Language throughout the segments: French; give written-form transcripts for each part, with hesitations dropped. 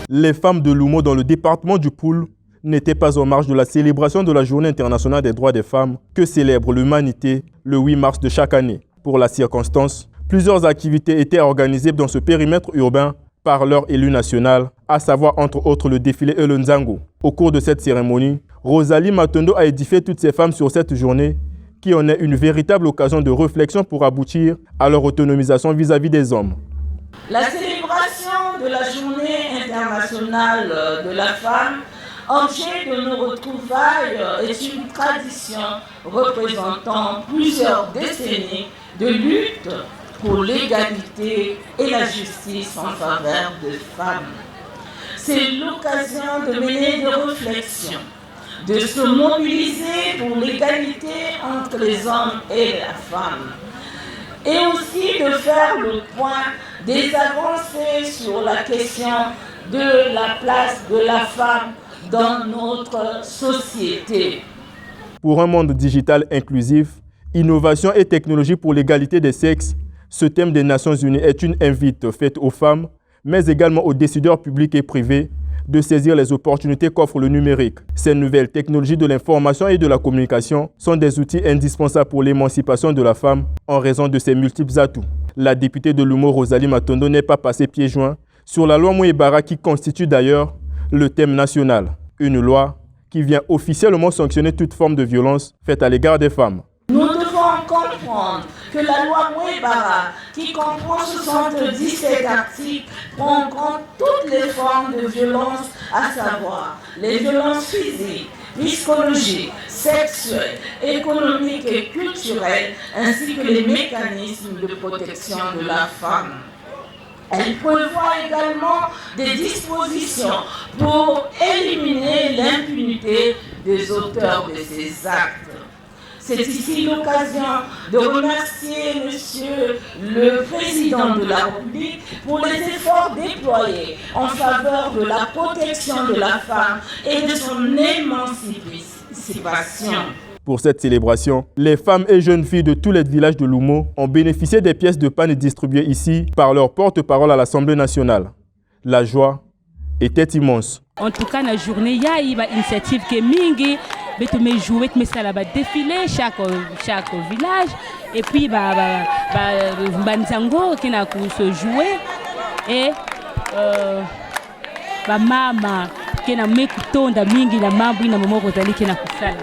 Les femmes de Lumo dans le département du Poul n'étaient pas en marge de la célébration de la Journée internationale des droits des femmes que célèbre l'humanité le 8 mars de chaque année. Pour la circonstance, plusieurs activités étaient organisées dans ce périmètre urbain par leur élu national, à savoir entre autres le défilé et le Nzango. Au cours de cette cérémonie, Rosalie Matondo a édifié toutes ces femmes sur cette journée qui en est une véritable occasion de réflexion pour aboutir à leur autonomisation vis-à-vis des hommes. La célébration de la Journée internationale de la femme, objet de nos retrouvailles, est une tradition représentant plusieurs décennies de lutte pour l'égalité et la justice en faveur des femmes. C'est l'occasion de mener des réflexions, de se mobiliser pour l'égalité entre les hommes et la femme, et aussi de faire le point des avancées sur la question de la place de la femme dans notre société. Pour un monde digital inclusif, innovation et technologie pour l'égalité des sexes, ce thème des Nations Unies est une invite faite aux femmes, mais également aux décideurs publics et privés, de saisir les opportunités qu'offre le numérique. Ces nouvelles technologies de l'information et de la communication sont des outils indispensables pour l'émancipation de la femme en raison de ses multiples atouts. La députée de Lumo, Rosalie Matondo, n'est pas passée pieds joints sur la loi Mouébara qui constitue d'ailleurs le thème national. Une loi qui vient officiellement sanctionner toute forme de violence faite à l'égard des femmes. Nous devons comprendre que la loi Mouébara, qui comprend 77 articles, prend en compte toutes les formes de violence, à savoir les violences physiques, psychologiques, sexuelles, économiques et culturelles, ainsi que les mécanismes de protection de la femme. Elle prévoit également des dispositions pour éliminer l'impunité des auteurs de ces actes. C'est ici l'occasion de remercier Monsieur le Président de la République pour les efforts déployés en faveur de la protection de la femme et de son émancipation. Pour cette célébration, les femmes et jeunes filles de tous les villages de Lumo ont bénéficié des pièces de panne distribuées ici par leur porte-parole à l'Assemblée nationale. La joie était immense. En tout cas, la journée, il y a une initiative qui est mingi. Me jouer, me ça là défiler chaque village et puis Nzango qui n'a se jouer et mama qui n'a me kutonda mingi na mambo na mama Rosalie qui n'a kusala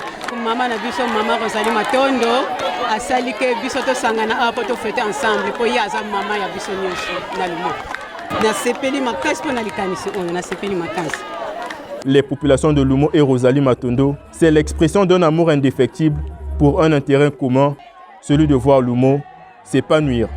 mama na biso mama Rosalie Matondo asali ke biso to sangana apo to fêter ensemble ko yaza mama ya biso nyosho na Lumo na sepeli makasi po na likanisi oyo na sepeli makasi. Les populations de Lumo et Rosalie Matondo, c'est l'expression d'un amour indéfectible pour un intérêt commun, celui de voir Lumo s'épanouir.